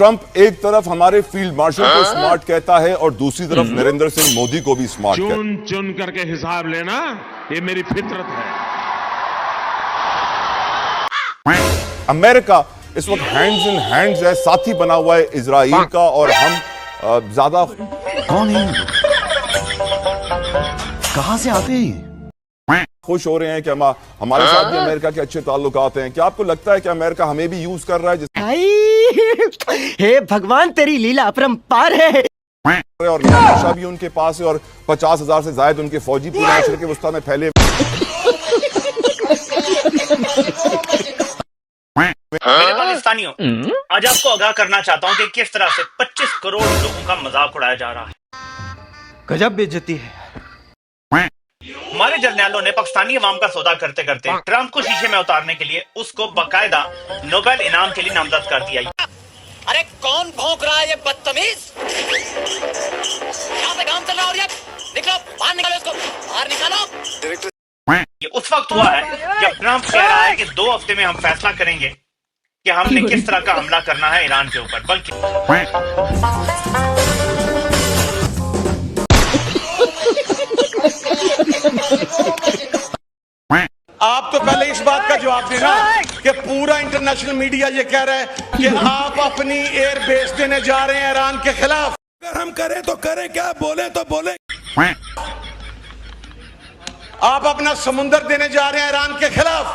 Trump एक तरफ हमारे फील्ड मार्शल को स्मार्ट कहता है और दूसरी तरफ नरेंद्र सिंह मोदी को भी स्मार्ट कहता है। चुन चुन करके हिसाब लेना ये मेरी फितरत है। अमेरिका इस वक्त हैंड्स इन हैंड्स है, साथी बना हुआ है इजराइल का, और हम ज्यादा कौन है? कहां से आते हैं? खुश हो रहे हैं कि हमारे साथ भी अमेरिका के अच्छे ताल्लुकात हैं। क्या आपको लगता है कि अमेरिका हमें भी यूज कर रहा है? हे भगवान, तेरी लीला अपरंपार है। और नशा भी उनके पास है और 50,000 से ज्यादा उनके फौजी पूरे मशरिक़ वस्ता में फैले। मेरे पाकिस्तानियों, आज आपको आगाह करना चाहता हूं कि किस तरह से 25 करोड़ लोगों का मजाक उड़ाया जा रहा है। गजब बेइज्जती है। हमारे जर्नैलों ने पाकिस्तानी अवाम का सौदा करते करते ट्रंप को शीशे में उतारने के लिए उसको बाकायदा नोबेल इनाम के लिए नामजद कर दिया। अरे कौन भौंक रहा है ये बदतमीज? यहाँ पे काम चल रहा है और ये निकलो बाहर, निकालो इसको बाहर, निकालो। ये उस वक्त हुआ है जब ट्रंप कह रहा है कि 2 हफ्ते में हम फैसला करेंगे कि हमने किस तरह का हमला करना है ईरान के ऊपर। बल्कि आप तो पहले इस बात का जवाब देना कि पूरा इंटरनेशनल मीडिया ये कह रहा है कि आप अपनी एयर बेस देने जा रहे हैं ईरान के खिलाफ। अगर हम करें तो करें, क्या बोले तो बोले। आप अपना समुंदर देने जा रहे हैं ईरान के खिलाफ।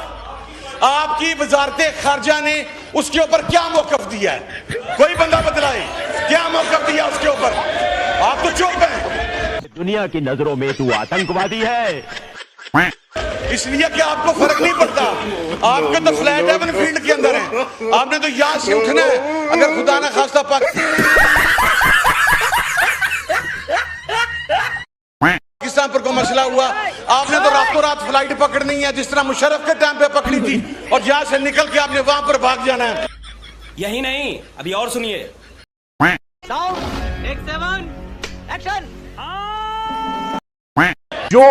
आपकी वजारत खारजा ने उसके ऊपर क्या मौकफ दिया है? कोई बंदा बतलाए क्या मौकफ दिया उसके ऊपर? आप तो चुप हैं। दुनिया की नजरों में तू आतंकवादी है, इसलिए कि आपको फर्क नहीं पड़ता। आपके तो फ्लैट हेवन फील्ड के अंदर है, आपने तो यहां से उठना है। अगर खुदा ना खास्ता पाकिस्तान पर कोई मसला हुआ, आपने तो रातों रात फ्लाइट पकड़नी है जिस तरह मुशर्रफ के टाइम पे पकड़ी थी, और यहां से निकल के आपने वहां पर भाग जाना है। यही नहीं, अभी और सुनिए। जो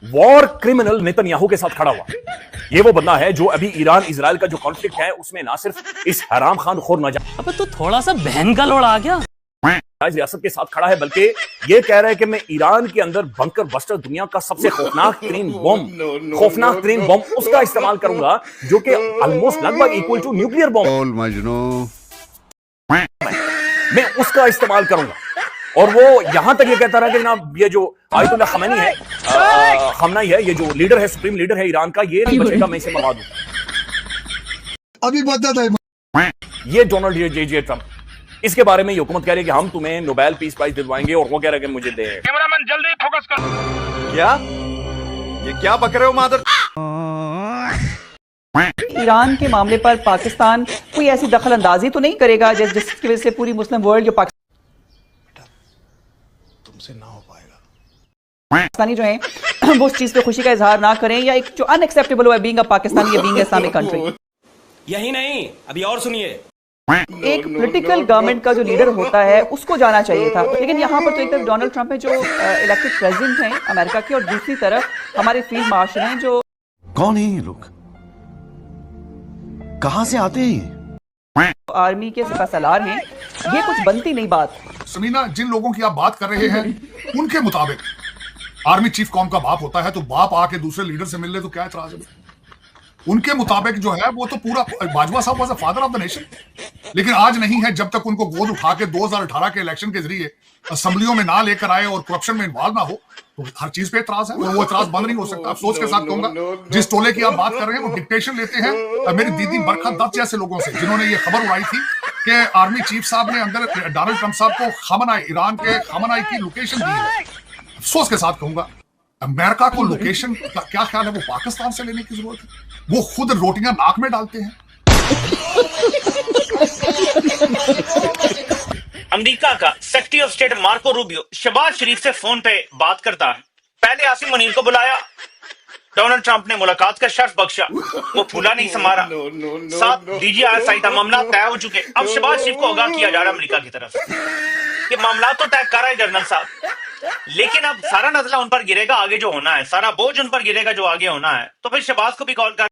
वॉर क्रिमिनल नेतन्याहू के साथ खड़ा हुआ, ये वो बंदा है जो अभी ईरान इजराइल का जो कॉन्फ्लिक्ट है उसमें ना सिर्फ इस हराम खान खोर नौजवान, अब तो थोड़ा सा बहन का लोड़ा आ गया, रियासत के साथ खड़ा है, बल्कि ये कह रहा है कि मैं ईरान के अंदर बंकर बस्टर, दुनिया का सबसे खौफनाक तरीन बम उसका इस्तेमाल करूंगा जो कि ऑलमोस्ट लगभग इक्वल टू न्यूक्लियर बम, मैं उसका इस्तेमाल करूंगा। और वो यहां तक ये कहता रहा कि जनाब ये जो आयतुल्लाह खamenei है, ये जो लीडर है, सुप्रीम लीडर है ईरान का, ये नहीं बचेगा, मैं इसे मरवा दूं। अभी बता था ये डोनाल्ड जे ट्रंप, इसके बारे में ये हुकूमत कह रही है कि हम तुम्हें नोबेल पीस प्राइज दिलवाएंगे, और वो कह रहा है कि मुझे दे। कैमरामैन जल्दी फोकस कर। क्या? ये क्या बक रहे हो मादर? ईरान के मामले पर पाकिस्तान कोई ऐसी दखल अंदाजी तो नहीं करेगा जिसकी वजह से पूरी मुस्लिम वर्ल्ड जो तुमसे ना हो पाएगा। पाकिस्तानी जो है वो उस चीज पे खुशी का इजहार ना करें, या एक जो अनएक्सेप्टेबल हुआ बीइंग अ पाकिस्तानी या बीइंग अ इस्लामिक कंट्री। यही नहीं, अभी और सुनिए। एक पॉलिटिकल गवर्नमेंट का जो लीडर होता है उसको जाना चाहिए था, लेकिन यहाँ पर तो एक तरफ डोनाल्ड ट्रंप है जो इलेक्टेड प्रेसिडेंट हैं अमेरिका के, और दूसरी तरफ हमारे फील्ड मार्शल हैं जो कौन है ये लोग? कहां से आते हैं? आर्मी के सिपहसालार हैं। ये कुछ बनती नहीं बात। समीना, जिन लोगों की आप बात कर रहे हैं उनके मुताबिक आर्मी चीफ कौम का बाप होता है, तो बाप आके दूसरे लीडर से मिल ले तो क्या एतराज है? उनके मुताबिक जो है वो तो पूरा बाजवा साहब was the father of the nation, लेकिन आज नहीं है। जब तक उनको गोद उठा के 2018 के इलेक्शन के जरिए असेंबलियों में ना लेकर आए और करप्शन में इन्वॉल्व ना हो, तो हर चीज पे एतराज है, वो एतराज बंद नहीं हो सकता। अफसोस के साथ कहूंगा, जिस टोले की आप बात कर रहे हैं वो डिक्टेशन लेते हैं मेरी दीदी बरखा दत्त जैसे लोगों से, जिन्होंने ये खबर उड़ाई थी कि आर्मी चीफ साहब ने अंदर डोनाल्ड ट्रंप साहब को खamenei, ईरान के खamenei की लोकेशन दी है। अफसोस के साथ कहूंगा, अमेरिका को लोकेशन का क्या ख्याल है वो पाकिस्तान से लेने की जरूरत है? वो खुद रोटियां नाक में डालते हैं। अमेरिका का secretary of state Marco Rubio Shahbaz Sharif से फोन पे बात करता है। पहले आसिम मुनीर को बुलाया, डोनाल्ड ट्रंप ने मुलाकात का शर्फ बख्शा, वो फूला नहीं समारा। साथ DGI का मामला तय हो चुके। अब शहबाज शरीफ को आगाह किया जा रहा है अमेरिका की तरफ कि मामला तो तय कर रहा है जनरल साहब, लेकिन अब सारा नजला उन पर गिरेगा आगे जो होना है, सारा बोझ उन पर गिरेगा जो आगे होना है। तो फिर शहबाज को भी कॉल कर